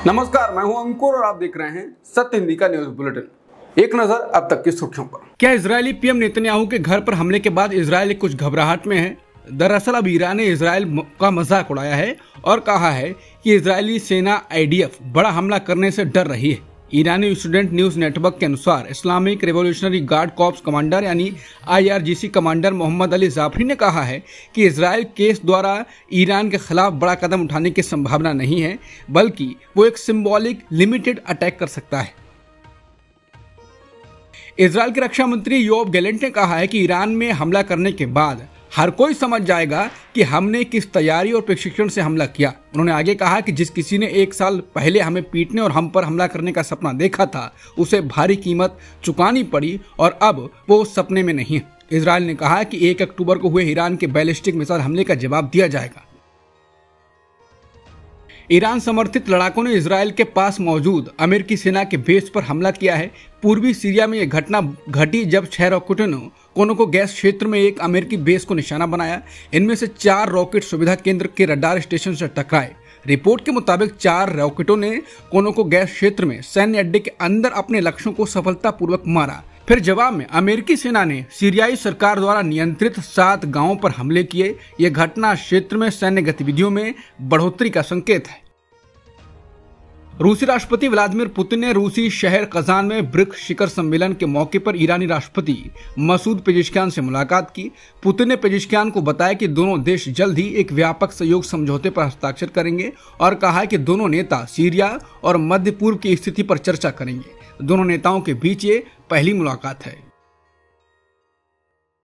नमस्कार, मैं हूं अंकुर और आप देख रहे हैं सत्य हिंदी का न्यूज बुलेटिन। एक नजर अब तक की सुर्खियों पर। क्या इजरायली पीएम नेतन्याहू के घर पर हमले के बाद इजरायल कुछ घबराहट में है? दरअसल अब ईरान ने इजरायल का मजाक उड़ाया है और कहा है कि इजरायली सेना IDF बड़ा हमला करने से डर रही है। ईरानी स्टूडेंट न्यूज नेटवर्क के अनुसार Islamic Revolutionary Guard Corps commander यानी IRGC commander Mohammad Ali Jafari ने कहा है कि इजरायल केस द्वारा ईरान के खिलाफ बड़ा कदम उठाने की संभावना नहीं है, बल्कि वो एक सिंबॉलिक लिमिटेड अटैक कर सकता है। इजरायल के रक्षा मंत्री योव गैलेंट ने कहा है कि ईरान में हमला करने के बाद हर कोई समझ जाएगा कि हमने किस तैयारी और प्रशिक्षण से हमला किया। उन्होंने आगे कहा कि जिस किसी ने 1 साल पहले हमें पीटने और हम पर हमला करने का सपना देखा था, उसे भारी कीमत चुकानी पड़ी और अब वो उस सपने में नहीं है। इजरायल ने कहा कि 1 अक्टूबर को हुए ईरान के बैलिस्टिक मिसाइल हमले का जवाब दिया जाएगा। ईरान समर्थित लड़ाकों ने इजरायल के पास मौजूद अमेरिकी सेना के बेस पर हमला किया है। पूर्वी सीरिया में यह घटना घटी जब 6 रॉकेटों ने कोनोको गैस क्षेत्र में एक अमेरिकी बेस को निशाना बनाया। इनमें से 4 रॉकेट सुविधा केंद्र के रडार स्टेशन से टकराए। रिपोर्ट के मुताबिक 4 रॉकेटों ने कोनोको गैस क्षेत्र में सैन्य अड्डे के अंदर अपने लक्ष्यों को सफलतापूर्वक मारा। फिर जवाब में अमेरिकी सेना ने सीरियाई सरकार द्वारा नियंत्रित 7 गांवों पर हमले किए। यह घटना क्षेत्र में सैन्य गतिविधियों में बढ़ोतरी का संकेत है। रूसी राष्ट्रपति व्लादिमीर पुतिन ने रूसी शहर कजान में ब्रिक्स शिखर सम्मेलन के मौके पर ईरानी राष्ट्रपति मसूद पेजेश्कियान से मुलाकात की। पुतिन ने पेजेश्कियान को बताया कि दोनों देश जल्द ही एक व्यापक सहयोग समझौते पर हस्ताक्षर करेंगे और कहा कि दोनों नेता सीरिया और मध्य पूर्व की स्थिति पर चर्चा करेंगे। दोनों नेताओं के बीच ये पहली मुलाकात है।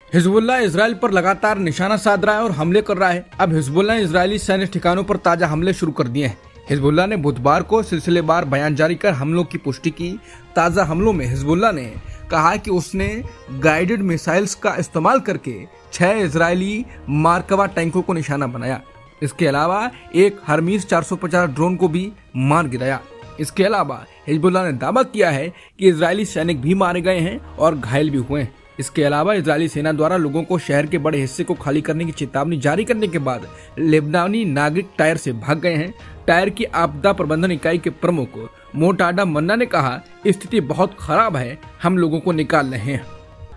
हिजबुल्लाह इजरायल पर लगातार निशाना साध रहा है और हमले कर रहा है। अब हिजबुल्लाह ने इजरायली सैन्य ठिकानों पर ताजा हमले शुरू कर दिए हैं। हिजबुल्लाह ने बुधवार को सिलसिलेवार बयान जारी कर हमलों की पुष्टि की। ताजा हमलों में हिजबुल्लाह ने कहा कि उसने गाइडेड मिसाइल्स का इस्तेमाल करके 6 इजरायली मार्कवा टैंकों को निशाना बनाया। इसके अलावा एक हरमीज 450 ड्रोन को भी मार गिराया। इसके अलावा हिजबुल्लाह ने दावा किया है कि इजरायली सैनिक भी मारे गए हैं और घायल भी हुए हैं। इसके अलावा इजरायली सेना द्वारा लोगों को शहर के बड़े हिस्से को खाली करने की चेतावनी जारी करने के बाद लेबनानी नागरिक टायर से भाग गए हैं। टायर की आपदा प्रबंधन इकाई के प्रमुख मोटाडा मन्ना ने कहा, स्थिति बहुत खराब है, हम लोगों को निकाल रहे हैं।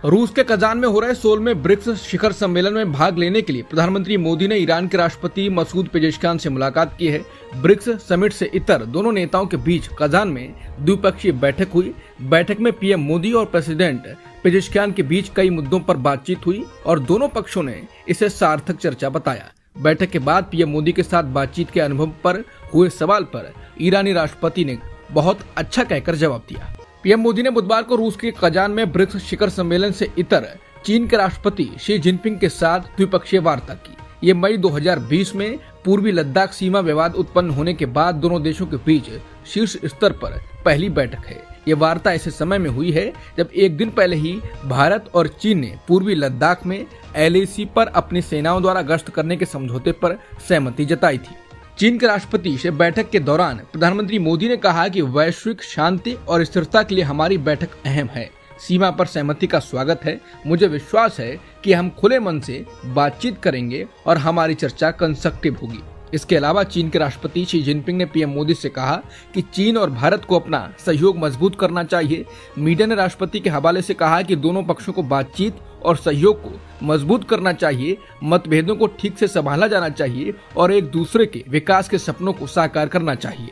रूस के कजान में हो रहे 16वें ब्रिक्स शिखर सम्मेलन में भाग लेने के लिए प्रधानमंत्री मोदी ने ईरान के राष्ट्रपति मसूद पेजेश्कियान से मुलाकात की है। ब्रिक्स समिट से इतर दोनों नेताओं के बीच कजान में द्विपक्षीय बैठक हुई। बैठक में पीएम मोदी और प्रेसिडेंट पेजेश्कियान के बीच कई मुद्दों पर बातचीत हुई और दोनों पक्षों ने इसे सार्थक चर्चा बताया। बैठक के बाद पीएम मोदी के साथ बातचीत के अनुभव पर हुए सवाल पर ईरानी राष्ट्रपति ने बहुत अच्छा कहकर जवाब दिया। पीएम मोदी ने बुधवार को रूस के कजान में ब्रिक्स शिखर सम्मेलन से इतर चीन के राष्ट्रपति शी जिनपिंग के साथ द्विपक्षीय वार्ता की। ये मई 2020 में पूर्वी लद्दाख सीमा विवाद उत्पन्न होने के बाद दोनों देशों के बीच शीर्ष स्तर पर पहली बैठक है। ये वार्ता ऐसे समय में हुई है जब एक दिन पहले ही भारत और चीन ने पूर्वी लद्दाख में LAC पर अपनी सेनाओं द्वारा गश्त करने के समझौते पर सहमति जताई थी। चीन के राष्ट्रपति से बैठक के दौरान प्रधानमंत्री मोदी ने कहा कि वैश्विक शांति और स्थिरता के लिए हमारी बैठक अहम है। सीमा पर सहमति का स्वागत है। मुझे विश्वास है कि हम खुले मन से बातचीत करेंगे और हमारी चर्चा कंस्ट्रक्टिव होगी। इसके अलावा चीन के राष्ट्रपति शी जिनपिंग ने पीएम मोदी से कहा कि चीन और भारत को अपना सहयोग मजबूत करना चाहिए। मीडिया ने राष्ट्रपति के हवाले से कहा कि दोनों पक्षों को बातचीत और सहयोग को मजबूत करना चाहिए, मतभेदों को ठीक से संभाला जाना चाहिए और एक दूसरे के विकास के सपनों को साकार करना चाहिए।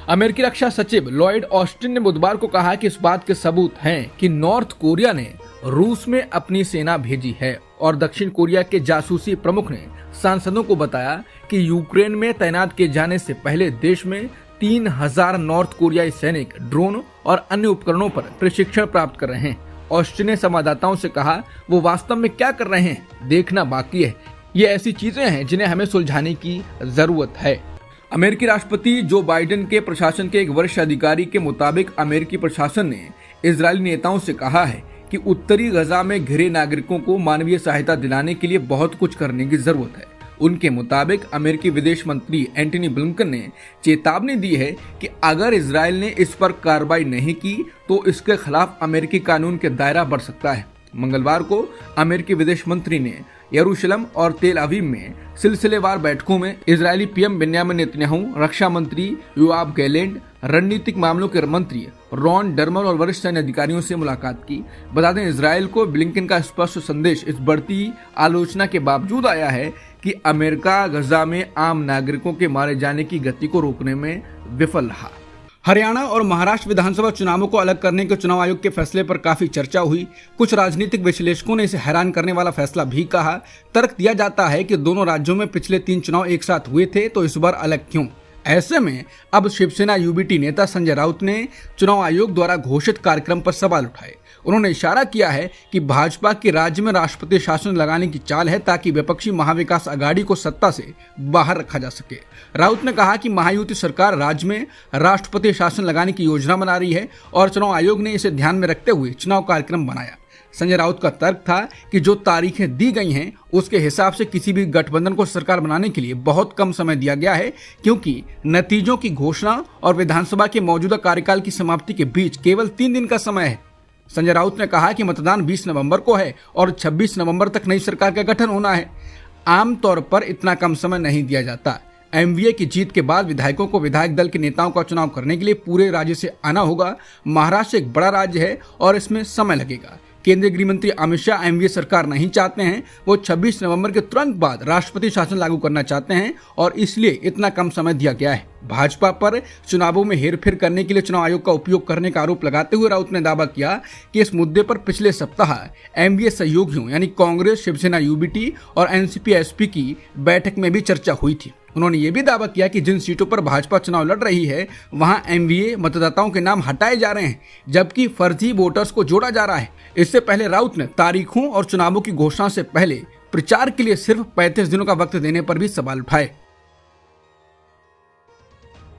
अमेरिकी रक्षा सचिव लॉयड ऑस्टिन ने बुधवार को कहा कि इस बात के सबूत हैं कि नॉर्थ कोरिया ने रूस में अपनी सेना भेजी है और दक्षिण कोरिया के जासूसी प्रमुख ने सांसदों को बताया कि यूक्रेन में तैनात किए जाने से पहले देश में 3000 नॉर्थ कोरियाई सैनिक ड्रोन और अन्य उपकरणों पर प्रशिक्षण प्राप्त कर रहे हैं। ऑस्टिन ने संवाददाताओं से कहा, वो वास्तव में क्या कर रहे हैं देखना बाकी है। ये ऐसी चीजें हैं जिन्हें हमें सुलझाने की जरूरत है। अमेरिकी राष्ट्रपति जो बाइडेन के प्रशासन के एक वरिष्ठ अधिकारी के मुताबिक अमेरिकी प्रशासन ने इजरायली नेताओं से कहा है कि उत्तरी गजा में घिरे नागरिकों को मानवीय सहायता दिलाने के लिए बहुत कुछ करने की जरूरत है। उनके मुताबिक अमेरिकी विदेश मंत्री एंटनी ब्लिंकन ने चेतावनी दी है कि अगर इजरायल ने इस पर कार्रवाई नहीं की तो इसके खिलाफ अमेरिकी कानून के दायरा बढ़ सकता है। मंगलवार को अमेरिकी विदेश मंत्री ने यरूशलेम और तेल अवीव में सिलसिलेवार बैठकों में इजरायली पीएम बेन्यामिन नेतन्याहू, रक्षा मंत्री योआव गैलेंट, रणनीतिक मामलों के मंत्री रॉन डर्मर और वरिष्ठ सैन्य अधिकारियों से मुलाकात की। बता दें, इजरायल को ब्लिंकन का स्पष्ट संदेश इस बढ़ती आलोचना के बावजूद आया है कि अमेरिका गजा में आम नागरिकों के मारे जाने की गति को रोकने में विफल रहा। हरियाणा और महाराष्ट्र विधानसभा चुनावों को अलग करने के चुनाव आयोग के फैसले पर काफी चर्चा हुई। कुछ राजनीतिक विश्लेषकों ने इसे हैरान करने वाला फैसला भी कहा। तर्क दिया जाता है कि दोनों राज्यों में पिछले 3 चुनाव एक साथ हुए थे, तो इस बार अलग क्यों? ऐसे में अब शिवसेना यूबीटी नेता संजय राउत ने चुनाव आयोग द्वारा घोषित कार्यक्रम पर सवाल उठाए। उन्होंने इशारा किया है कि भाजपा के राज्य में राष्ट्रपति शासन लगाने की चाल है ताकि विपक्षी महाविकास आघाड़ी को सत्ता से बाहर रखा जा सके। राउत ने कहा कि महायुति सरकार राज्य में राष्ट्रपति शासन लगाने की योजना बना रही है और चुनाव आयोग ने इसे ध्यान में रखते हुए चुनाव कार्यक्रम बनाया। संजय राउत का तर्क था कि जो तारीखें दी गई हैं उसके हिसाब से किसी भी गठबंधन को सरकार बनाने के लिए बहुत कम समय दिया गया है, क्योंकि नतीजों की घोषणा और विधानसभा के मौजूदा कार्यकाल की समाप्ति के बीच केवल 3 दिन का समय है। संजय राउत ने कहा कि मतदान 20 नवंबर को है और 26 नवंबर तक नई सरकार का गठन होना है। आमतौर पर इतना कम समय नहीं दिया जाता। एमवीए की जीत के बाद विधायकों को विधायक दल के नेताओं का चुनाव करने के लिए पूरे राज्य से आना होगा। महाराष्ट्र एक बड़ा राज्य है और इसमें समय लगेगा। केंद्रीय गृह मंत्री अमित शाह एमवीए सरकार नहीं चाहते हैं। वो 26 नवंबर के तुरंत बाद राष्ट्रपति शासन लागू करना चाहते हैं और इसलिए इतना कम समय दिया गया है। भाजपा पर चुनावों में हेरफेर करने के लिए चुनाव आयोग का उपयोग करने का आरोप लगाते हुए राउत ने दावा किया कि इस मुद्दे पर पिछले सप्ताह एमवीए सहयोगियों यानी कांग्रेस, शिवसेना यूबीटी और एनसीपी एसपी की बैठक में भी चर्चा हुई थी। उन्होंने ये भी दावा किया कि जिन सीटों पर भाजपा चुनाव लड़ रही है वहां एमवीए मतदाताओं के नाम हटाए जा रहे हैं, जबकि फर्जी वोटर्स को जोड़ा जा रहा है। इससे पहले राउत ने तारीखों और चुनावों की घोषणा से पहले प्रचार के लिए सिर्फ 35 दिनों का वक्त देने पर भी सवाल उठाए।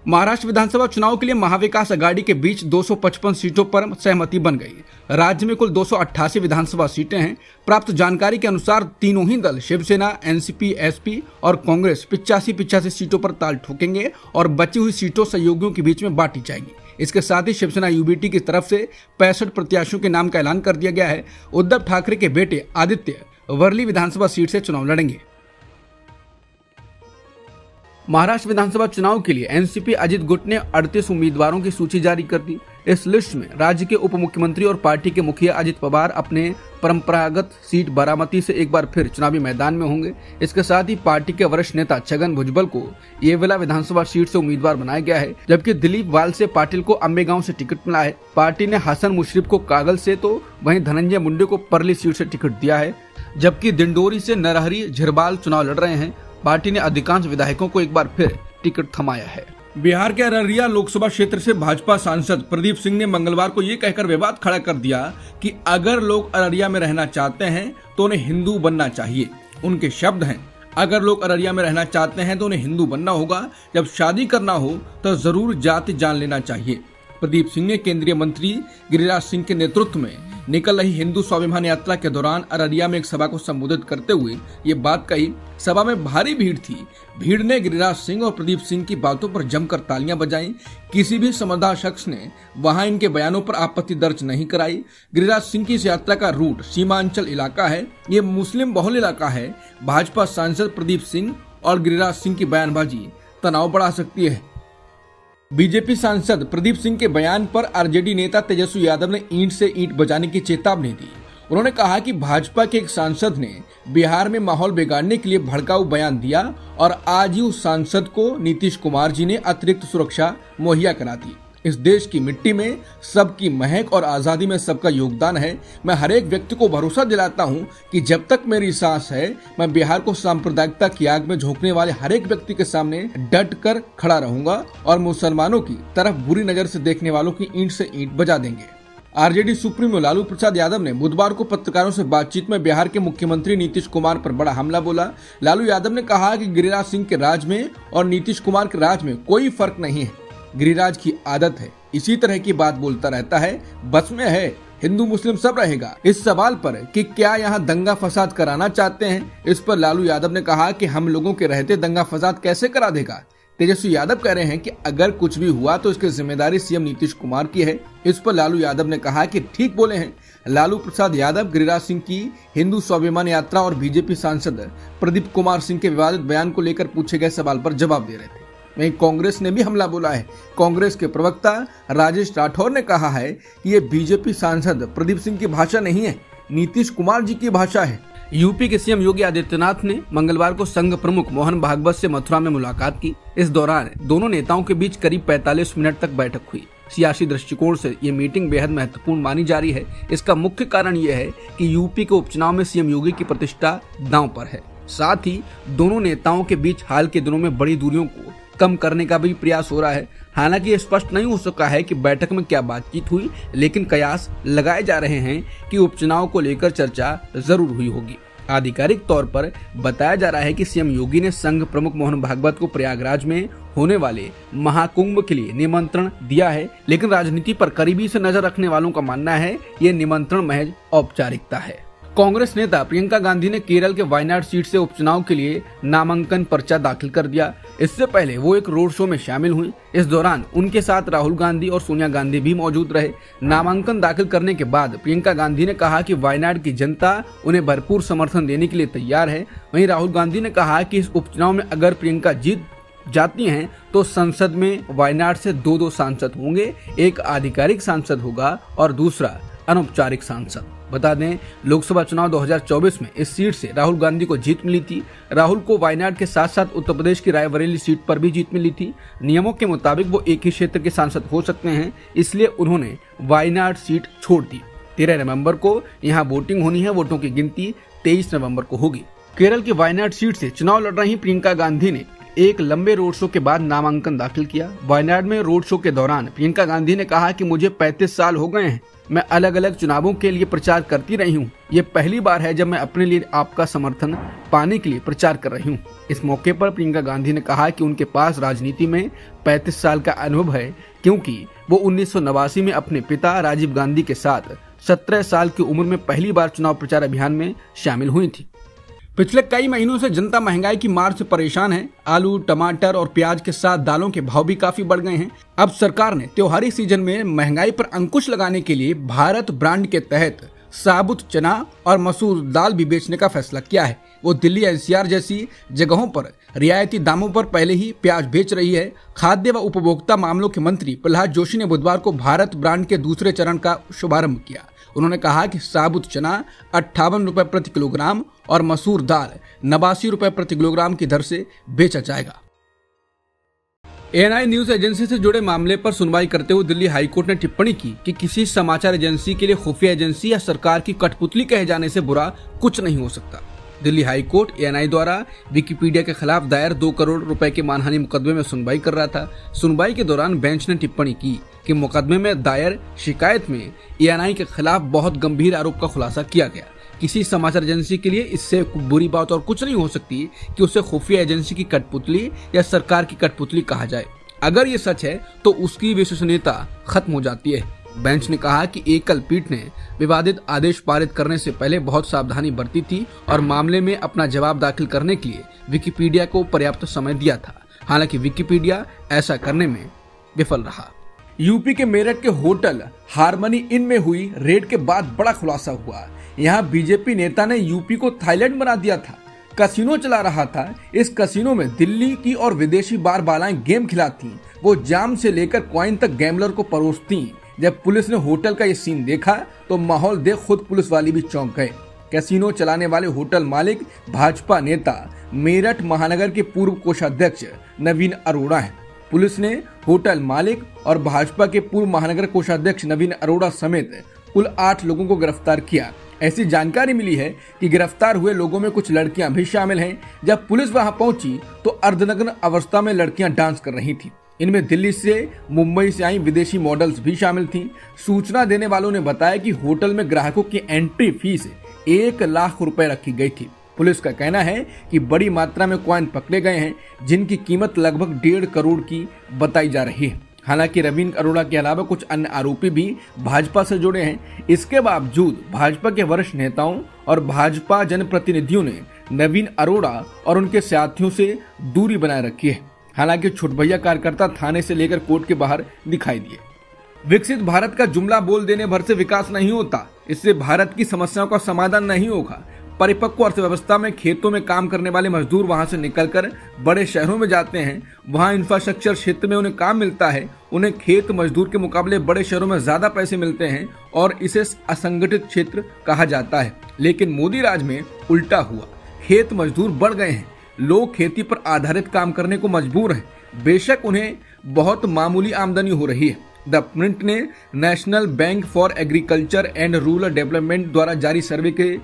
महाराष्ट्र विधानसभा चुनाव के लिए महाविकास आघाड़ी के बीच 255 सीटों पर सहमति बन गई। राज्य में कुल 288 विधानसभा सीटें हैं। प्राप्त जानकारी के अनुसार तीनों ही दल शिवसेना, एनसीपी, एसपी और कांग्रेस 85 सीटों पर ताल ठोकेंगे और बची हुई सीटों सहयोगियों के बीच में बांटी जाएंगी। इसके साथ ही शिवसेना यूबीटी की तरफ से 65 प्रत्याशियों के नाम का ऐलान कर दिया गया है। उद्धव ठाकरे के बेटे आदित्य वर्ली विधानसभा सीट से चुनाव लड़ेंगे। महाराष्ट्र विधानसभा चुनाव के लिए एनसीपी अजित गुट ने 38 उम्मीदवारों की सूची जारी कर दी। इस लिस्ट में राज्य के उप मुख्यमंत्री और पार्टी के मुखिया अजित पवार अपने परंपरागत सीट बारामती से एक बार फिर चुनावी मैदान में होंगे। इसके साथ ही पार्टी के वरिष्ठ नेता छगन भुजबल को येवला विधानसभा सीट से उम्मीदवार बनाया गया है, जबकि दिलीप वालसे पाटिल को अंबेगांव से टिकट मिला है। पार्टी ने हसन मुशर्रफ को कागल से तो वहीं धनंजय मुंडे को परली सीट से टिकट दिया है, जबकि दिंडोरी से नरहरी झिरबाल चुनाव लड़ रहे हैं। पार्टी ने अधिकांश विधायकों को एक बार फिर टिकट थमाया है। बिहार के अररिया लोकसभा क्षेत्र से भाजपा सांसद प्रदीप सिंह ने मंगलवार को ये कहकर विवाद खड़ा कर दिया कि अगर लोग अररिया में रहना चाहते हैं तो उन्हें हिंदू बनना चाहिए। उनके शब्द हैं, अगर लोग अररिया में रहना चाहते हैं तो उन्हें हिंदू बनना होगा। जब शादी करना हो तो जरूर जाति जान लेना चाहिए। प्रदीप सिंह ने केंद्रीय मंत्री गिरिराज सिंह के नेतृत्व में निकल रही हिंदू स्वाभिमान यात्रा के दौरान अररिया में एक सभा को संबोधित करते हुए ये बात कही। सभा में भारी भीड़ थी। भीड़ ने गिरिराज सिंह और प्रदीप सिंह की बातों पर जमकर तालियां बजाईं। किसी भी समझदार शख्स ने वहां इनके बयानों पर आपत्ति दर्ज नहीं कराई। गिरिराज सिंह की इस यात्रा का रूट सीमांचल इलाका है, ये मुस्लिम बहुल इलाका है। भाजपा सांसद प्रदीप सिंह और गिरिराज सिंह की बयानबाजी तनाव बढ़ा सकती है। बीजेपी सांसद प्रदीप सिंह के बयान पर आरजेडी नेता तेजस्वी यादव ने ईंट से ईंट बजाने की चेतावनी दी। उन्होंने कहा कि भाजपा के एक सांसद ने बिहार में माहौल बिगाड़ने के लिए भड़काऊ बयान दिया और आज ही उस सांसद को नीतीश कुमार जी ने अतिरिक्त सुरक्षा मुहैया करा दी। इस देश की मिट्टी में सबकी महक और आजादी में सबका योगदान है। मैं हर एक व्यक्ति को भरोसा दिलाता हूं कि जब तक मेरी सांस है मैं बिहार को सांप्रदायिकता की आग में झोंकने वाले हर एक व्यक्ति के सामने डट कर खड़ा रहूंगा और मुसलमानों की तरफ बुरी नजर से देखने वालों की ईंट से ईंट बजा देंगे। आरजेडी सुप्रीमो लालू प्रसाद यादव ने बुधवार को पत्रकारों से बातचीत में बिहार के मुख्यमंत्री नीतीश कुमार पर बड़ा हमला बोला। लालू यादव ने कहा कि गिरिराज सिंह के राज में और नीतीश कुमार के राज में कोई फर्क नहीं है। गिरिराज की आदत है इसी तरह की बात बोलता रहता है, बस में है, हिंदू मुस्लिम सब रहेगा। इस सवाल पर कि क्या यहाँ दंगा फसाद कराना चाहते हैं, इस पर लालू यादव ने कहा कि हम लोगों के रहते दंगा फसाद कैसे करा देगा। तेजस्वी यादव कह रहे हैं कि अगर कुछ भी हुआ तो इसकी जिम्मेदारी सीएम नीतीश कुमार की है। इस पर लालू यादव ने कहा कि ठीक बोले हैं, लालू प्रसाद यादव गिरिराज सिंह की हिंदू स्वाभिमान यात्रा और बीजेपी सांसद प्रदीप कुमार सिंह के विवादित बयान को लेकर पूछे गए सवाल पर जवाब दे रहे थे। वहीं कांग्रेस ने भी हमला बोला है। कांग्रेस के प्रवक्ता राजेश राठौर ने कहा है कि ये बीजेपी सांसद प्रदीप सिंह की भाषा नहीं है, नीतीश कुमार जी की भाषा है। यूपी के सीएम योगी आदित्यनाथ ने मंगलवार को संघ प्रमुख मोहन भागवत से मथुरा में मुलाकात की। इस दौरान दोनों नेताओं के बीच करीब 45 मिनट तक बैठक हुई। सियासी दृष्टिकोण से ये मीटिंग बेहद महत्वपूर्ण मानी जा रही है। इसका मुख्य कारण ये है कि यूपी के उपचुनाव में सीएम योगी की प्रतिष्ठा दांव पर है। साथ ही दोनों नेताओं के बीच हाल के दिनों में बड़ी दूरियों को कम करने का भी प्रयास हो रहा है। हालांकि ये स्पष्ट नहीं हो सका है कि बैठक में क्या बातचीत हुई, लेकिन कयास लगाए जा रहे हैं कि उपचुनाव को लेकर चर्चा जरूर हुई होगी। आधिकारिक तौर पर बताया जा रहा है कि सीएम योगी ने संघ प्रमुख मोहन भागवत को प्रयागराज में होने वाले महाकुंभ के लिए निमंत्रण दिया है, लेकिन राजनीति पर करीबी से नजर रखने वालों का मानना है ये निमंत्रण महज औपचारिकता है। कांग्रेस नेता प्रियंका गांधी ने केरल के वायनाड सीट से उपचुनाव के लिए नामांकन पर्चा दाखिल कर दिया। इससे पहले वो एक रोड शो में शामिल हुई। इस दौरान उनके साथ राहुल गांधी और सोनिया गांधी भी मौजूद रहे। नामांकन दाखिल करने के बाद प्रियंका गांधी ने कहा कि वायनाड की जनता उन्हें भरपूर समर्थन देने के लिए तैयार है। वहीं राहुल गांधी ने कहा कि इस उपचुनाव में अगर प्रियंका जीत जाती हैं तो संसद में वायनाड से 2 सांसद होंगे, एक आधिकारिक सांसद होगा और दूसरा अनौपचारिक सांसद। बता दें, लोकसभा चुनाव 2024 में इस सीट से राहुल गांधी को जीत मिली थी। राहुल को वायनाड के साथ साथ उत्तर प्रदेश की रायबरेली सीट पर भी जीत मिली थी। नियमों के मुताबिक वो एक ही क्षेत्र के सांसद हो सकते हैं, इसलिए उन्होंने वायनाड सीट छोड़ दी। 13 नवंबर को यहाँ वोटिंग होनी है। वोटों की गिनती 23 नवंबर को होगी। केरल की वायनाड सीट से चुनाव लड़ रही प्रियंका गांधी ने एक लंबे रोड शो के बाद नामांकन दाखिल किया। वायनाड में रोड शो के दौरान प्रियंका गांधी ने कहा कि मुझे 35 साल हो गए हैं, मैं अलग अलग चुनावों के लिए प्रचार करती रही हूँ। ये पहली बार है जब मैं अपने लिए आपका समर्थन पाने के लिए प्रचार कर रही हूँ। इस मौके पर प्रियंका गांधी ने कहा कि उनके पास राजनीति में 35 साल का अनुभव है, क्योंकि वो 1989 में अपने पिता राजीव गांधी के साथ 17 साल की उम्र में पहली बार चुनाव प्रचार अभियान में शामिल हुई थी। पिछले कई महीनों से जनता महंगाई की मार से परेशान है। आलू, टमाटर और प्याज के साथ दालों के भाव भी काफी बढ़ गए हैं। अब सरकार ने त्योहारी सीजन में महंगाई पर अंकुश लगाने के लिए भारत ब्रांड के तहत साबुत चना और मसूर दाल भी बेचने का फैसला किया है। वो दिल्ली, एनसीआर जैसी जगहों पर रियायती दामों पर पहले ही प्याज बेच रही है। खाद्य व उपभोक्ता मामलों के मंत्री प्रहलाद जोशी ने बुधवार को भारत ब्रांड के दूसरे चरण का शुभारंभ किया। उन्होंने कहा कि साबुत चना 58 रुपए प्रति किलोग्राम और मसूर दाल 89 रुपए प्रति किलोग्राम की दर से बेचा जाएगा। एएनआई न्यूज एजेंसी से जुड़े मामले पर सुनवाई करते हुए दिल्ली हाईकोर्ट ने टिप्पणी की कि किसी समाचार एजेंसी के लिए खुफिया एजेंसी या सरकार की कठपुतली कहे जाने से बुरा कुछ नहीं हो सकता। दिल्ली हाईकोर्ट एएनआई द्वारा विकिपीडिया के खिलाफ दायर 2 करोड़ रुपए के मानहानि मुकदमे में सुनवाई कर रहा था। सुनवाई के दौरान बेंच ने टिप्पणी की कि मुकदमे में दायर शिकायत में एएनआई के खिलाफ बहुत गंभीर आरोप का खुलासा किया गया। किसी समाचार एजेंसी के लिए इससे बुरी बात और कुछ नहीं हो सकती कि उसे खुफिया एजेंसी की कठपुतली या सरकार की कठपुतली कहा जाए। अगर ये सच है तो उसकी विश्वसनीयता खत्म हो जाती है। बेंच ने कहा कि एकल पीठ ने विवादित आदेश पारित करने से पहले बहुत सावधानी बरती थी और मामले में अपना जवाब दाखिल करने के लिए विकिपीडिया को पर्याप्त समय दिया था। हालांकि विकिपीडिया ऐसा करने में विफल रहा। यूपी के मेरठ के होटल हारमनी इन में हुई रेड के बाद बड़ा खुलासा हुआ। यहाँ बीजेपी नेता ने यूपी को थाईलैंड बना दिया था। कसिनो चला रहा था। इस कसिनो में दिल्ली की और विदेशी बार बालाएं गेम खिलाती। वो जाम से लेकर कॉइन तक गैम्बलर को परोसती। जब पुलिस ने होटल का ये सीन देखा तो माहौल देख खुद पुलिस वाले भी चौंक गए। कैसीनो चलाने वाले होटल मालिक भाजपा नेता मेरठ महानगर के पूर्व कोषाध्यक्ष नवीन अरोड़ा हैं। पुलिस ने होटल मालिक और भाजपा के पूर्व महानगर कोषाध्यक्ष नवीन अरोड़ा समेत कुल 8 लोगों को गिरफ्तार किया। ऐसी जानकारी मिली है कि गिरफ्तार हुए लोगों में कुछ लड़कियां भी शामिल हैं। जब पुलिस वहां पहुंची तो अर्धनग्न अवस्था में लड़कियां डांस कर रही थी। इनमें दिल्ली से, मुंबई से आई विदेशी मॉडल्स भी शामिल थीं। सूचना देने वालों ने बताया कि होटल में ग्राहकों की एंट्री फीस 1 लाख रुपए रखी गई थी। पुलिस का कहना है कि बड़ी मात्रा में कॉइन पकड़े गए हैं, जिनकी कीमत लगभग 1.5 करोड़ की बताई जा रही है। हालांकि रवीन अरोड़ा के अलावा कुछ अन्य आरोपी भी भाजपा से जुड़े हैं। इसके बावजूद भाजपा के वरिष्ठ नेताओं और भाजपा जनप्रतिनिधियों ने नवीन अरोड़ा और उनके साथियों से दूरी बनाए रखी है। हालांकि छुटभैया कार्यकर्ता थाने से लेकर कोर्ट के बाहर दिखाई दिए। विकसित भारत का जुमला बोल देने भर से विकास नहीं होता, इससे भारत की समस्याओं का समाधान नहीं होगा। परिपक्व अर्थव्यवस्था में खेतों में काम करने वाले मजदूर वहां से निकलकर बड़े शहरों में जाते हैं, वहां इंफ्रास्ट्रक्चर क्षेत्र में उन्हें काम मिलता है, उन्हें खेत मजदूर के मुकाबले बड़े शहरों में ज्यादा पैसे मिलते हैं और इसे असंगठित क्षेत्र कहा जाता है। लेकिन मोदी राज में उल्टा हुआ, खेत मजदूर बढ़ गए हैं, लोग खेती पर आधारित काम करने को मजबूर हैं, बेशक उन्हें बहुत मामूली आमदनी हो रही है। द प्रिंट ने national bank for agriculture and rural development द्वारा जारी सर्वे के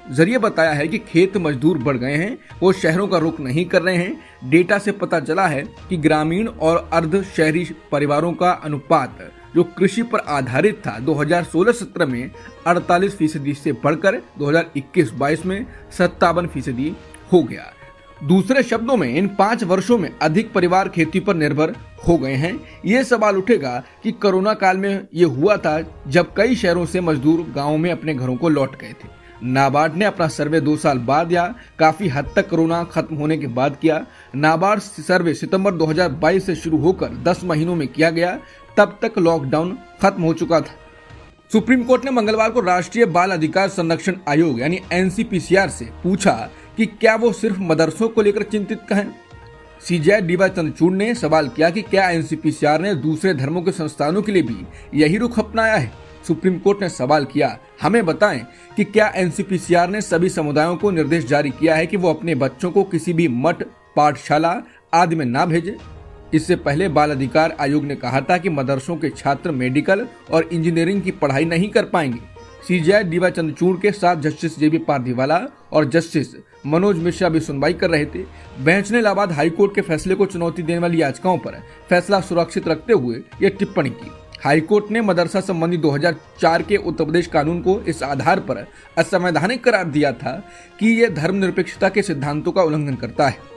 जरिए बताया है कि खेत मजदूर बढ़ गए हैं, वो शहरों का रुख नहीं कर रहे हैं। डेटा से पता चला है कि ग्रामीण और अर्ध शहरी परिवारों का अनुपात जो कृषि पर आधारित था 2016-17 में 48% से बढ़कर 2021-22 में 57% हो गया। दूसरे शब्दों में इन 5 वर्षों में अधिक परिवार खेती पर निर्भर हो गए हैं। ये सवाल उठेगा कि कोरोना काल में ये हुआ था जब कई शहरों से मजदूर गांवों में अपने घरों को लौट गए थे। नाबार्ड ने अपना सर्वे 2 साल बाद या काफी हद तक कोरोना खत्म होने के बाद किया। नाबार्ड सर्वे सितंबर 2022 से शुरू होकर 10 महीनों में किया गया, तब तक लॉकडाउन खत्म हो चुका था। सुप्रीम कोर्ट ने मंगलवार को राष्ट्रीय बाल अधिकार संरक्षण आयोग यानी NCPCR से पूछा कि क्या वो सिर्फ मदरसों को लेकर चिंतित हैं। CJ DY चंद्रचूड़ ने सवाल किया कि क्या NCPCR ने दूसरे धर्मों के संस्थानों के लिए भी यही रुख अपनाया है। सुप्रीम कोर्ट ने सवाल किया, हमें बताएं कि क्या NCPCR ने सभी समुदायों को निर्देश जारी किया है कि वो अपने बच्चों को किसी भी मठ, पाठशाला आदि में ना भेजें। इससे पहले बाल अधिकार आयोग ने कहा था कि मदरसों के छात्र मेडिकल और इंजीनियरिंग की पढ़ाई नहीं कर पाएंगे। CJ DY चंद्रचूड़ के साथ जस्टिस JB पारदीवाला और जस्टिस मनोज मिश्रा भी सुनवाई कर रहे थे। बेंच ने इलाहाबाद हाईकोर्ट के फैसले को चुनौती देने वाली याचिकाओं पर फैसला सुरक्षित रखते हुए ये टिप्पणी की। हाईकोर्ट ने मदरसा संबंधी 2004 के उत्तर प्रदेश कानून को इस आधार पर असंवैधानिक करार दिया था कि यह धर्मनिरपेक्षता के सिद्धांतों का उल्लंघन करता है।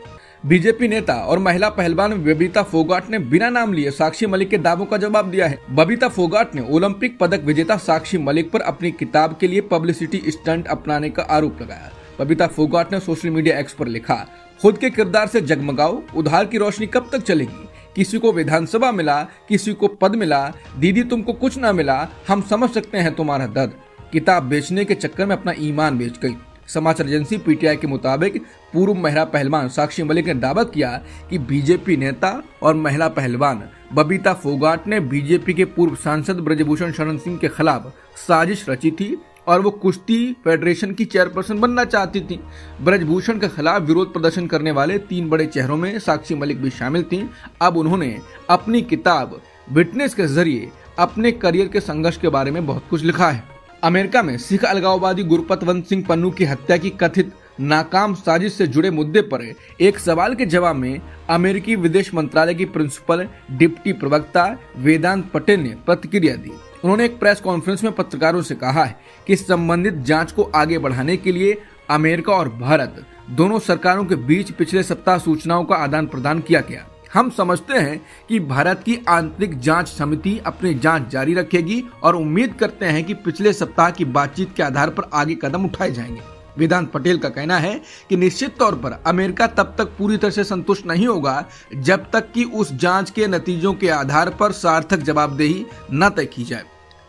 बीजेपी नेता और महिला पहलवान बबीता फोगाट ने बिना नाम लिए साक्षी मलिक के दावों का जवाब दिया है। बबीता फोगाट ने ओलंपिक पदक विजेता साक्षी मलिक पर अपनी किताब के लिए पब्लिसिटी स्टंट अपनाने का आरोप लगाया। बबीता फोगाट ने सोशल मीडिया एक्स पर लिखा, खुद के किरदार से जगमगाओ, उधार की रोशनी कब तक चलेगी। किसी को विधानसभा मिला, किसी को पद मिला, दीदी तुमको कुछ ना मिला, हम समझ सकते हैं तुम्हारा दर्द। किताब बेचने के चक्कर में अपना ईमान बेच गई। समाचार एजेंसी PTI के मुताबिक पूर्व महिला पहलवान साक्षी मलिक ने दावा किया कि बीजेपी नेता और महिला पहलवान बबीता फोगाट ने बीजेपी के पूर्व सांसद ब्रजभूषण शरण सिंह के खिलाफ साजिश रची थी और वो कुश्ती फेडरेशन की चेयरपर्सन बनना चाहती थी। ब्रजभूषण के खिलाफ विरोध प्रदर्शन करने वाले 3 बड़े चेहरों में साक्षी मलिक भी शामिल थीं। अब उन्होंने अपनी किताब विटनेस के जरिए अपने करियर के संघर्ष के बारे में बहुत कुछ लिखा है। अमेरिका में सिख अलगाववादी गुरपतवंत सिंह पन्नू की हत्या की कथित नाकाम साजिश से जुड़े मुद्दे पर एक सवाल के जवाब में अमेरिकी विदेश मंत्रालय की प्रिंसिपल डिप्टी प्रवक्ता वेदांत पटेल ने प्रतिक्रिया दी। उन्होंने एक प्रेस कॉन्फ्रेंस में पत्रकारों से कहा है कि संबंधित जांच को आगे बढ़ाने के लिए अमेरिका और भारत दोनों सरकारों के बीच पिछले सप्ताह सूचनाओं का आदान प्रदान किया गया। हम समझते हैं कि भारत की आंतरिक जांच समिति अपनी जांच जारी रखेगी और उम्मीद करते हैं कि पिछले सप्ताह की बातचीत के आधार पर आगे कदम उठाए जाएंगे। वेदांत पटेल का कहना है कि निश्चित तौर पर अमेरिका तब तक पूरी तरह से संतुष्ट नहीं होगा जब तक कि उस जांच के नतीजों के आधार पर सार्थक जवाबदेही न तय की जाए।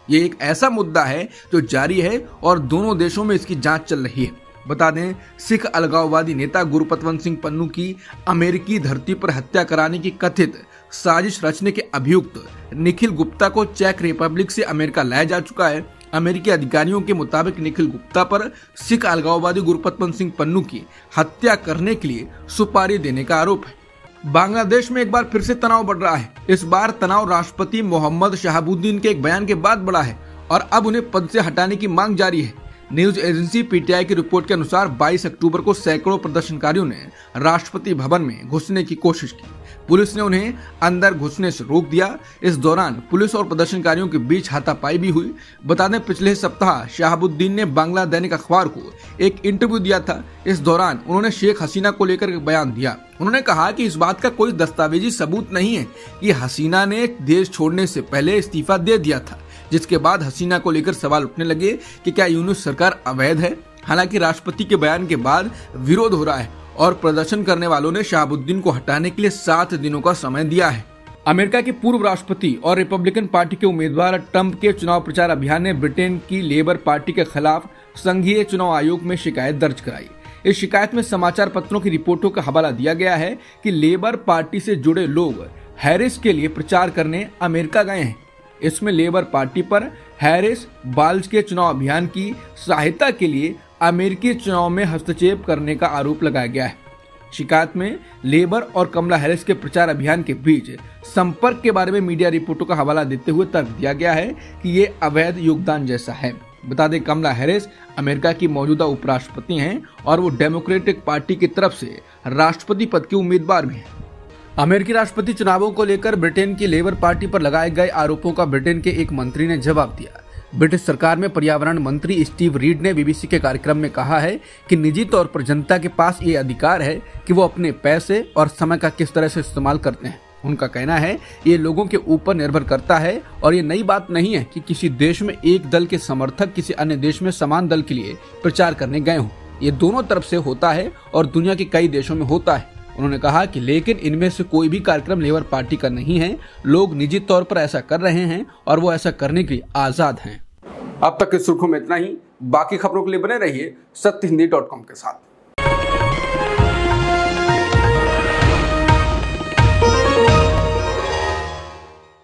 ये एक ऐसा मुद्दा है जो जारी है और दोनों देशों में इसकी जांच चल रही है। बता दें, सिख अलगाववादी नेता गुरपतवंत सिंह पन्नू की अमेरिकी धरती पर हत्या कराने की कथित साजिश रचने के अभियुक्त निखिल गुप्ता को चेक रिपब्लिक से अमेरिका लाया जा चुका है। अमेरिकी अधिकारियों के मुताबिक निखिल गुप्ता पर सिख अलगाववादी गुरपतवंत सिंह पन्नू की हत्या करने के लिए सुपारी देने का आरोप है। बांग्लादेश में एक बार फिर से तनाव बढ़ रहा है। इस बार तनाव राष्ट्रपति मोहम्मद शहाबुद्दीन के एक बयान के बाद बढ़ा है और अब उन्हें पद से हटाने की मांग जारी है। न्यूज एजेंसी PTI की रिपोर्ट के अनुसार 22 अक्टूबर को सैकड़ों प्रदर्शनकारियों ने राष्ट्रपति भवन में घुसने की कोशिश की। पुलिस ने उन्हें अंदर घुसने से रोक दिया। इस दौरान पुलिस और प्रदर्शनकारियों के बीच हाथापाई भी हुई। बता दें, पिछले सप्ताह शहाबुद्दीन ने बांग्ला दैनिक अखबार को एक इंटरव्यू दिया था। इस दौरान उन्होंने शेख हसीना को लेकर एक बयान दिया। उन्होंने कहा कि इस बात का कोई दस्तावेजी सबूत नहीं है कि हसीना ने देश छोड़ने से पहले इस्तीफा दे दिया था, जिसके बाद हसीना को लेकर सवाल उठने लगे कि क्या यूनुस सरकार अवैध है। हालांकि राष्ट्रपति के बयान के बाद विरोध हो रहा है और प्रदर्शन करने वालों ने शहाबुद्दीन को हटाने के लिए 7 दिनों का समय दिया है। अमेरिका के पूर्व राष्ट्रपति और रिपब्लिकन पार्टी के उम्मीदवार ट्रंप के चुनाव प्रचार अभियान ने ब्रिटेन की लेबर पार्टी के खिलाफ संघीय चुनाव आयोग में शिकायत दर्ज कराई। इस शिकायत में समाचार पत्रों की रिपोर्टों का हवाला दिया गया है कि लेबर पार्टी से जुड़े लोग हैरिस के लिए प्रचार करने अमेरिका गए हैं। इसमें लेबर पार्टी पर हैरिस बाल्ज के चुनाव अभियान की सहायता के लिए अमेरिकी चुनाव में हस्तक्षेप करने का आरोप लगाया गया है। शिकायत में लेबर और कमला हैरिस के प्रचार अभियान के बीच संपर्क के बारे में मीडिया रिपोर्टों का हवाला देते हुए तर्क दिया गया है कि ये अवैध योगदान जैसा है। बता दें, कमला हैरिस अमेरिका की मौजूदा उपराष्ट्रपति हैं और वो डेमोक्रेटिक पार्टी की तरफ से राष्ट्रपति पद की उम्मीदवार भी हैं। अमेरिकी राष्ट्रपति चुनावों को लेकर ब्रिटेन की लेबर पार्टी पर लगाए गए आरोपों का ब्रिटेन के एक मंत्री ने जवाब दिया। ब्रिटिश सरकार में पर्यावरण मंत्री स्टीव रीड ने बीबीसी के कार्यक्रम में कहा है कि निजी तौर पर जनता के पास ये अधिकार है कि वो अपने पैसे और समय का किस तरह से इस्तेमाल करते हैं। उनका कहना है ये लोगों के ऊपर निर्भर करता है और ये नई बात नहीं है कि किसी देश में एक दल के समर्थक किसी अन्य देश में समान दल के लिए प्रचार करने गए हों। ये दोनों तरफ से होता है और दुनिया के कई देशों में होता है। उन्होंने कहा कि लेकिन इनमें से कोई भी कार्यक्रम लेबर पार्टी का नहीं है। लोग निजी तौर पर ऐसा कर रहे हैं और वो ऐसा करने के लिए आजाद हैं। अब तक की सुर्खियों में इतना ही। बाकी खबरों के लिए बने रहिए सत्यहिंदी.com के साथ।